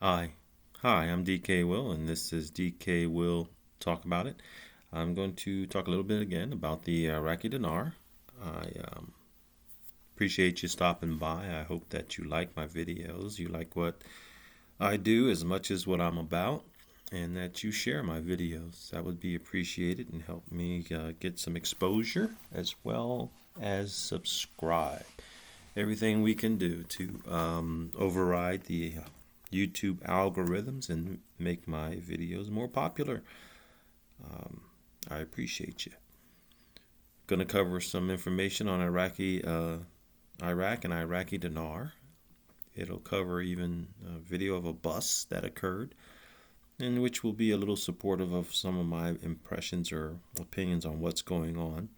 Hi. Hi, I'm DK Will, and this is DK Will Talk About It. I'm going to talk a little bit again about the Iraqi Dinar. I appreciate you stopping by. I hope that you like my videos. You like what I do as much as what I'm about, and that you share my videos. That would be appreciated and help me get some exposure as well as subscribe. Everything we can do to override the YouTube algorithms and make my videos more popular. I appreciate you. Going to cover some information on Iraq and Iraqi dinar. It'll cover even a video of a bust that occurred, in which will be a little supportive of some of my impressions or opinions on what's going on.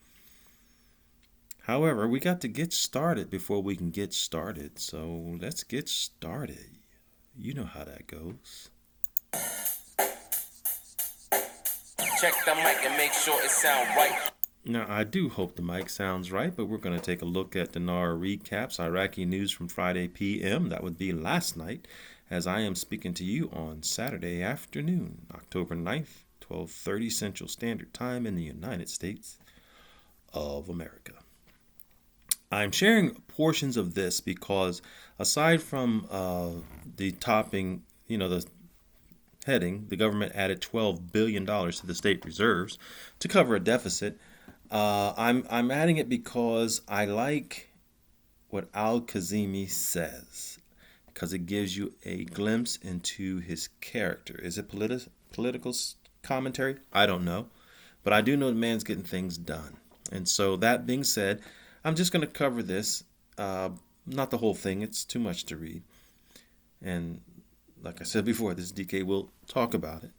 However, we got to get started before we can get started. So let's get started. You know how that goes. Check the mic and make sure it sound right. Now, I do hope the mic sounds right, but we're going to take a look at Dinar recaps, Iraqi news from Friday p.m. That would be last night, as I am speaking to you on Saturday afternoon, October 9th, 12:30 Central Standard Time in the United States of America. I'm sharing portions of this because aside from the topping, the heading, the government added $12 billion to the state reserves to cover a deficit. I'm adding it because I like what Al-Kazimi says, because it gives you a glimpse into his character. Is it political commentary? I don't know, but I do know the man's getting things done. And so that being said, I'm just going to cover this, not the whole thing. It's too much to read. And like I said before, this DK will talk about it,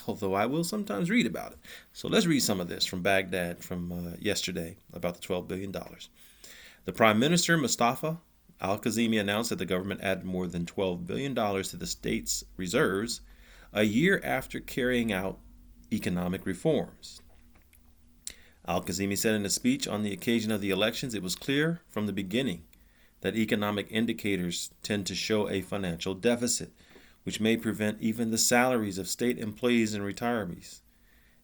although I will sometimes read about it. So let's read some of this from Baghdad from yesterday about the $12 billion. The Prime Minister, Mustafa Al-Kazimi, announced that the government added more than $12 billion to the state's reserves a year after carrying out economic reforms. Al-Kazimi said in a speech on the occasion of the elections, it was clear from the beginning that economic indicators tend to show a financial deficit, which may prevent even the salaries of state employees and retirees.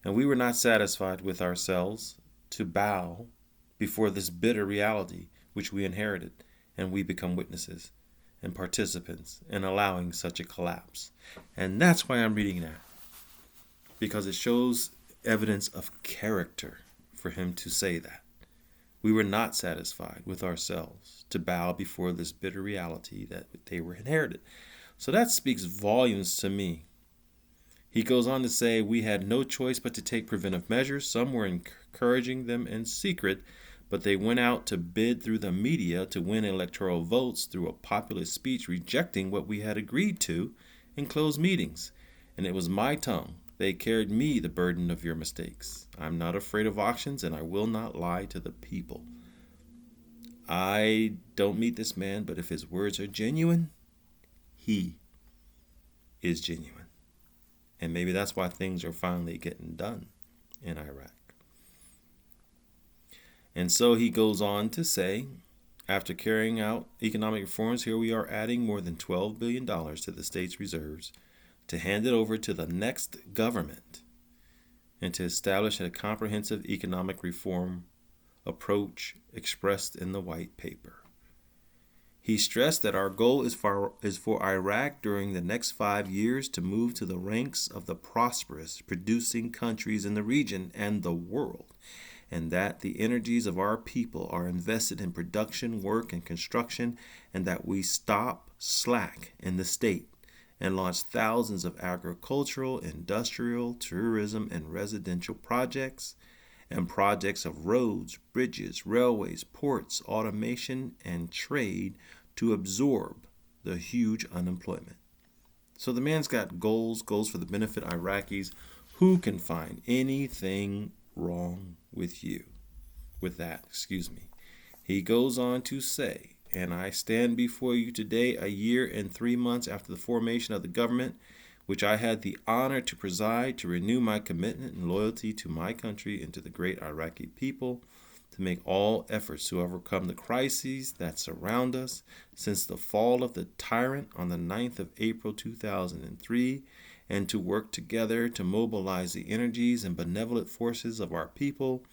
And we were not satisfied with ourselves to bow before this bitter reality which we inherited, and we become witnesses and participants in allowing such a collapse. And that's why I'm reading that, because it shows evidence of character for him to say that. We were not satisfied with ourselves to bow before this bitter reality that they were inherited. So that speaks volumes to me. He goes on to say, we had no choice but to take preventive measures. Some were encouraging them in secret, but they went out to bid through the media to win electoral votes through a populist speech rejecting what we had agreed to in closed meetings. And it was my tongue. They carried me the burden of your mistakes. I'm not afraid of auctions, and I will not lie to the people. I don't meet this man, but if his words are genuine, he is genuine. And maybe that's why things are finally getting done in Iraq. And so he goes on to say, after carrying out economic reforms, here we are adding more than $12 billion to the state's reserves to hand it over to the next government and to establish a comprehensive economic reform approach expressed in the white paper. He stressed that our goal is for Iraq during the next 5 years to move to the ranks of the prosperous, producing countries in the region and the world, and that the energies of our people are invested in production, work, and construction, and that we stop slack in the state and launch thousands of agricultural, industrial, tourism, and residential projects, and projects of roads, bridges, railways, ports, automation, and trade to absorb the huge unemployment. So the man's got goals for the benefit of Iraqis. Who can find anything wrong with that? He goes on to say, and I stand before you today a year and 3 months after the formation of the government, which I had the honor to preside, to renew my commitment and loyalty to my country and to the great Iraqi people. to make all efforts to overcome the crises that surround us since the fall of the tyrant on the 9th of April 2003, and to work together to mobilize the energies and benevolent forces of our people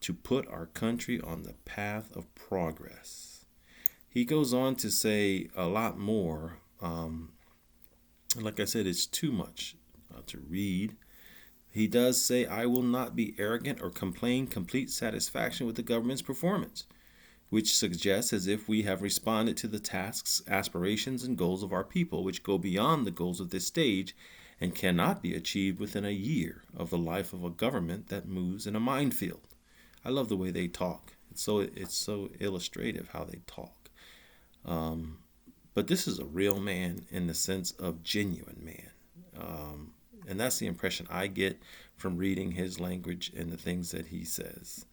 to put our country on the path of progress. He goes on to say a lot more. Like I said, it's too much to read. He does say, I will not be arrogant or complain complete satisfaction with the government's performance, which suggests as if we have responded to the tasks, aspirations, and goals of our people, which go beyond the goals of this stage and cannot be achieved within a year of the life of a government that moves in a minefield. I love the way they talk. It's so illustrative how they talk. But this is a real man in the sense of genuine man. And that's the impression I get from reading his language and the things that he says.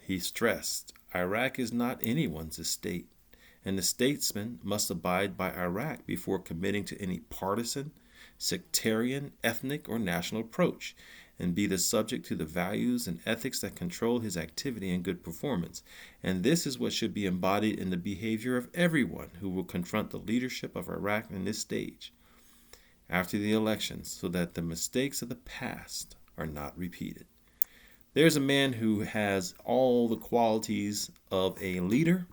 He stressed, Iraq is not anyone's estate, and the statesman must abide by Iraq before committing to any partisan, sectarian, ethnic, or national approach, and be the subject to the values and ethics that control his activity and good performance. And this is what should be embodied in the behavior of everyone who will confront the leadership of Iraq in this stage after the elections, so that the mistakes of the past are not repeated. There's a man who has all the qualities of a leader,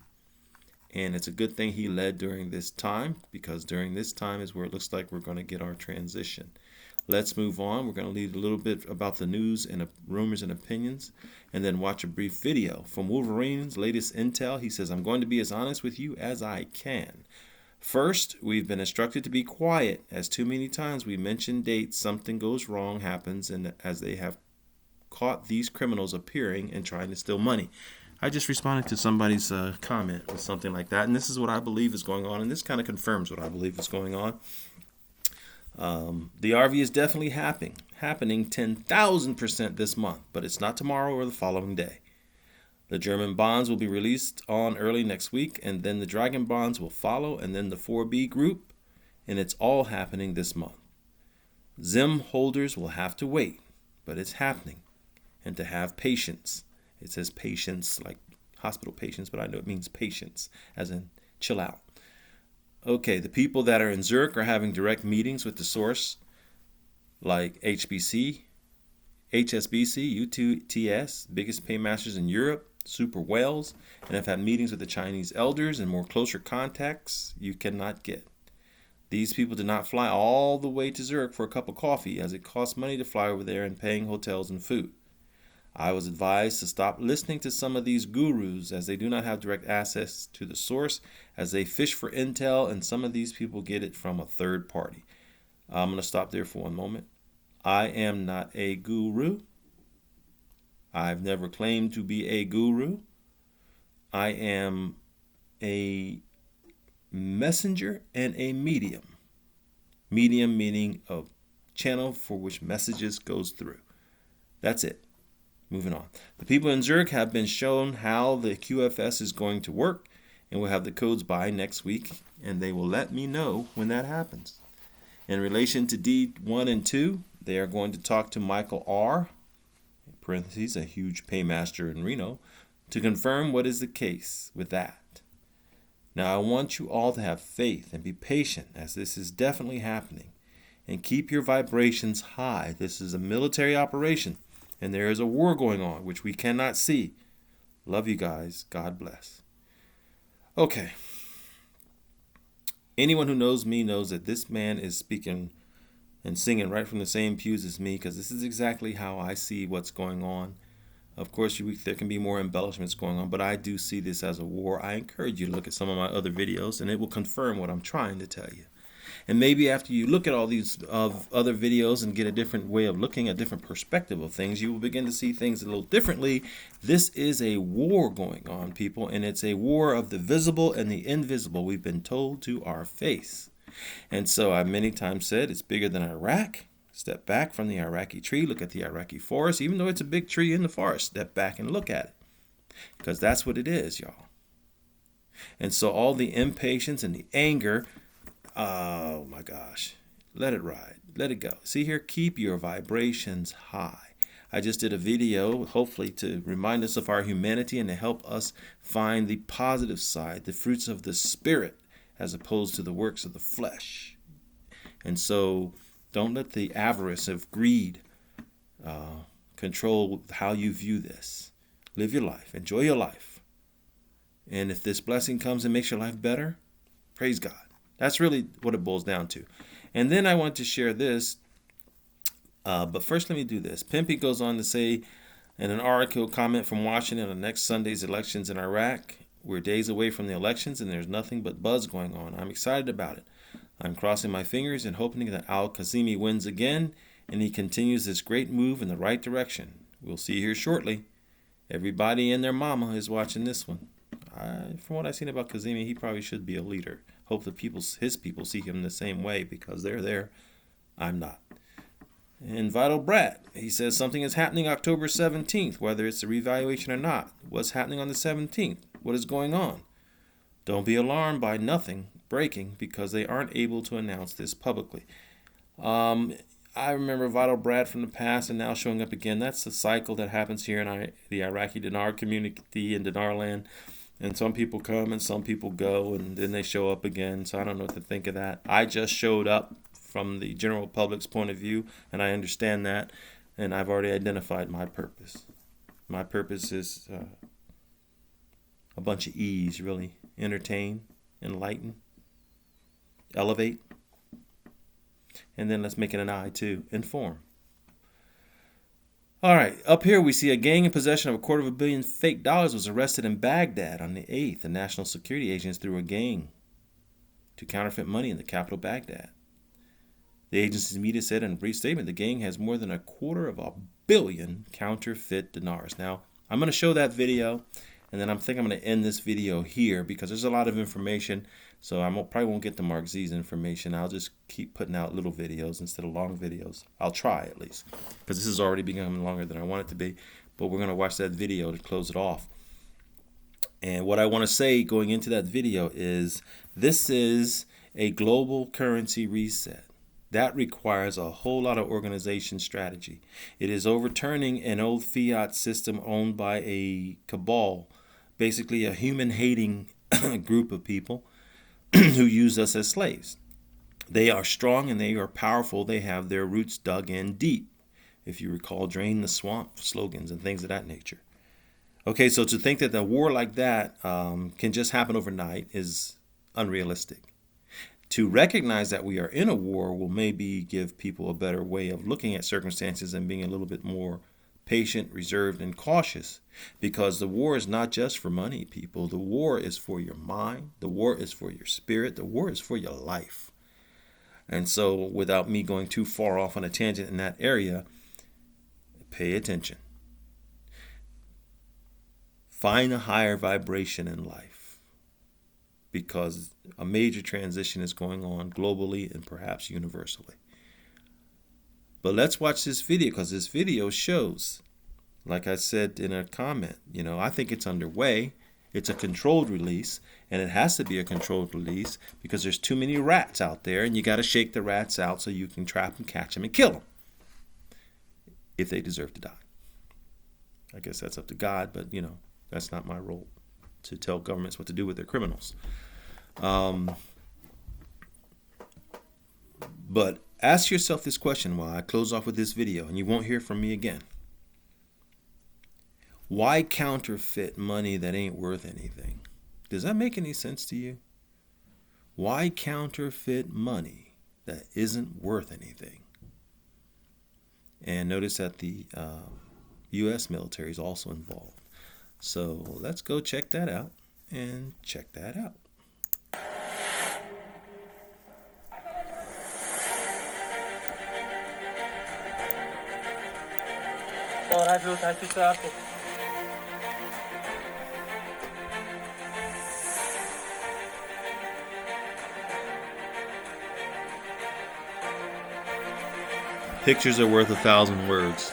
and it's a good thing he led during this time, because during this time is where it looks like we're going to get our transition. Let's move on. We're going to lead a little bit about the news and rumors and opinions, and then watch a brief video from Wolverine's latest intel. He says, I'm going to be as honest with you as I can. First, we've been instructed to be quiet, as too many times we mention dates, something goes wrong, happens, and as they have caught these criminals appearing and trying to steal money. I just responded to somebody's comment with something like that, and this is what I believe is going on, and this kind of confirms what I believe is going on. The RV is definitely happening 10,000% this month, but it's not tomorrow or the following day. The German bonds will be released on early next week, and then the Dragon bonds will follow, and then the 4B group, and it's all happening this month. Zim holders will have to wait, but it's happening, and to have patience. It says patience, like hospital patients, but I know it means patience, as in chill out. Okay, the people that are in Zurich are having direct meetings with the source, like HSBC, UTS, biggest paymasters in Europe, super whales, and have had meetings with the Chinese elders and more closer contacts you cannot get. These people did not fly all the way to Zurich for a cup of coffee, as it costs money to fly over there and paying hotels and food. I was advised to stop listening to some of these gurus, as they do not have direct access to the source, as they fish for intel, and some of these people get it from a third party. I'm going to stop there for one moment. I am not a guru. I've never claimed to be a guru. I am a messenger and a medium. Medium meaning a channel for which messages goes through. That's it. Moving on. The people in Zurich have been shown how the QFS is going to work, and we'll have the codes by next week, and they will let me know when that happens. In relation to D1 and 2, they are going to talk to Michael R., in parentheses, a huge paymaster in Reno, to confirm what is the case with that. Now, I want you all to have faith and be patient, as this is definitely happening, and keep your vibrations high. This is a military operation, and there is a war going on, which we cannot see. Love you guys. God bless. Okay. Anyone who knows me knows that this man is speaking and singing right from the same pews as me, because this is exactly how I see what's going on. Of course, there can be more embellishments going on, but I do see this as a war. I encourage you to look at some of my other videos, and it will confirm what I'm trying to tell you. And maybe after you look at all these other videos and get a different way of looking, a different perspective of things, you will begin to see things a little differently. This is a war going on, people, and it's a war of the visible and the invisible. We've been told to our face. And so I've many times said it's bigger than Iraq. Step back from the Iraqi tree, look at the Iraqi forest. Even though it's a big tree in the forest, step back and look at it, because that's what it is, y'all. And so all the impatience and the anger, oh my gosh, let it ride, let it go. See here, keep your vibrations high. I just did a video, hopefully to remind us of our humanity and to help us find the positive side, the fruits of the Spirit, as opposed to the works of the flesh. And so don't let the avarice of greed control how you view this. Live your life. Enjoy your life. And if this blessing comes and makes your life better, praise God. That's really what it boils down to. And then I want to share this. But first, let me do this. Pimpy goes on to say in an article comment from Washington on next Sunday's elections in Iraq, we're days away from the elections and there's nothing but buzz going on. I'm excited about it. I'm crossing my fingers and hoping that Al-Kazimi wins again and he continues this great move in the right direction. We'll see here shortly. Everybody and their mama is watching this one. From what I've seen about Kazimi, he probably should be a leader. Hope his people see him the same way because they're there. I'm not. And Vital Brad, he says something is happening October 17th, whether it's a revaluation or not. What's happening on the 17th? What is going on? Don't be alarmed by nothing breaking because they aren't able to announce this publicly. I remember Vital Brad from the past and now showing up again. That's the cycle that happens here in the Iraqi Dinar community in Dinar land. And some people come and some people go and then they show up again. So I don't know what to think of that. I just showed up from the general public's point of view, and I understand that, and I've already identified my purpose. My purpose is a bunch of E's, really. Entertain, enlighten, elevate, and then let's make it an I too, inform. All right, up here we see a gang in possession of $250 million fake dollars was arrested in Baghdad on the 8th. The national security agents threw a gang to counterfeit money in the capital, Baghdad. The agency's media said in a brief statement, the gang has more than $250 million counterfeit dinars. Now, I'm going to show that video, and then I'm going to end this video here because there's a lot of information, so I probably won't get to Mark Z's information. I'll just keep putting out little videos instead of long videos. I'll try at least, because this is already becoming longer than I want it to be, but we're going to watch that video to close it off. And what I want to say going into that video is this is a global currency reset. That requires a whole lot of organization strategy. It is overturning an old fiat system owned by a cabal, basically a human-hating group of people who use us as slaves. They are strong and they are powerful. They have their roots dug in deep. If you recall, drain the swamp slogans and things of that nature. Okay, so to think that a war like that can just happen overnight is unrealistic. To recognize that we are in a war will maybe give people a better way of looking at circumstances and being a little bit more patient, reserved, and cautious. Because the war is not just for money, people. The war is for your mind. The war is for your spirit. The war is for your life. And so without me going too far off on a tangent in that area, pay attention. Find a higher vibration in life. Because a major transition is going on globally and perhaps universally. But let's watch this video because this video shows, like I said in a comment, I think it's underway. It's a controlled release, and it has to be a controlled release because there's too many rats out there, and you got to shake the rats out so you can trap them, catch them, and kill them if they deserve to die. I guess that's up to God, but, that's not my role to tell governments what to do with their criminals. But ask yourself this question while I close off with this video, and you won't hear from me again. Why counterfeit money that ain't worth anything? Does that make any sense to you? Why counterfeit money that isn't worth anything? And notice that the U.S. military is also involved. So let's go check that out and check that out. Pictures are worth 1,000 words.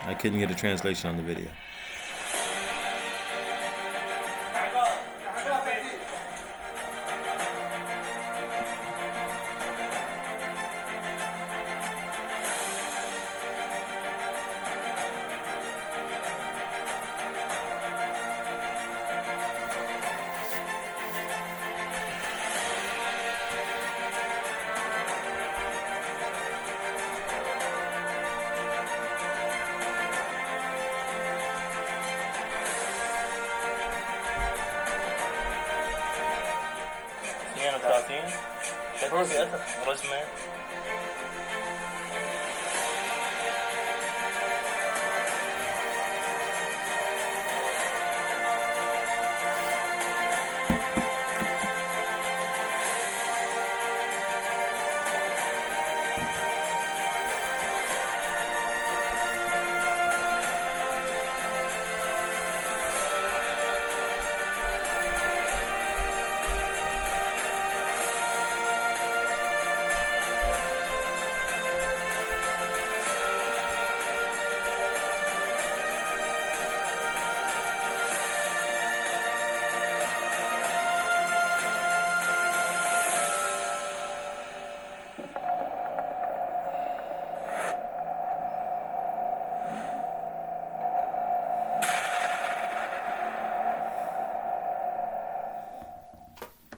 I couldn't get a translation on the video. رزمة.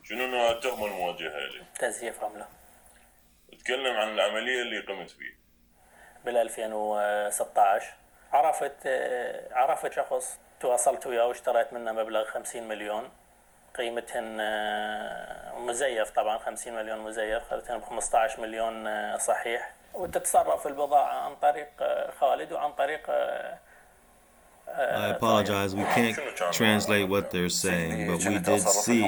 شنو نوع التهمة الموجهة إليه؟ تزييف عملة. تكلم عن العملية اللي قمت فيها. بال 2016 عرفت شخص تواصلت وياه واشتريت منه مبلغ 50 مليون قيمتهن مزيف، طبعا 50 مليون مزيف، خلتهن ب 15 مليون صحيح. وتتصرف البضاعة عن طريق خالد وعن طريق I apologize. We can't translate what they're saying, but we did see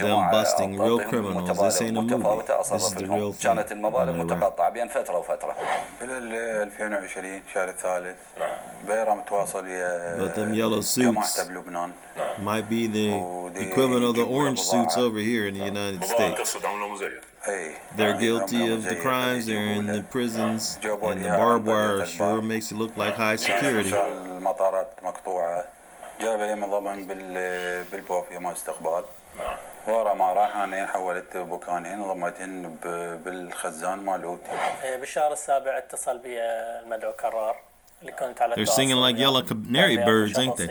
them busting real criminals. This ain't a movie. This is the real thing. كانت المبالغ متقطعة بين فترة وفترة. خلال 2020 شهر الثالث بيرة متواصل But them yellow suits بلبنان might be the equivalent of the orange suits over here in the United States. They're guilty of the crimes. They're in the prisons, and the barbed wire sure makes it look like high security. المطارات مقطوعة. جاب لي من ضمن بالبوفية ما استقبال. ورا ما راح أنا حولت بوكانين ضمتهن بالخزان مالوتي. بالشهر السابع اتصل بي المدعو كرار اللي كنت على They're singing like yellow canary birds, ain't they?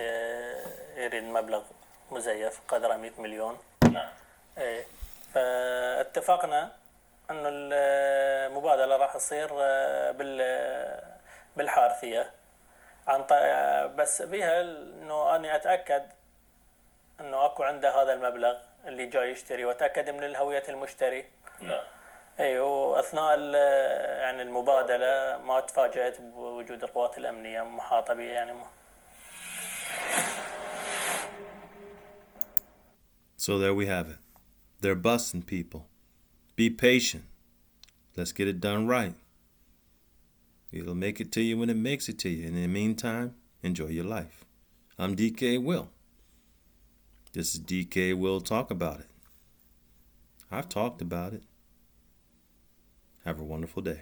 يريد مبلغ مزيف قدره 100 مليون. ايه، فاتفقنا انه المبادله راح تصير بالحارثيه بس بيها انه اني اتاكد انه اكو عنده هذا المبلغ اللي جاي يشتري، واتاكد من الهويه المشتري. اي، واثناء يعني المبادله ما تفاجأت بوجود القوات الامنيه محاطه بي يعني. So there we have it. They're busting people. Be patient. Let's get it done right. It'll make it to you when it makes it to you. In the meantime, enjoy your life. I'm DK Will. This is DK Will Talk About It. I've talked about it. Have a wonderful day.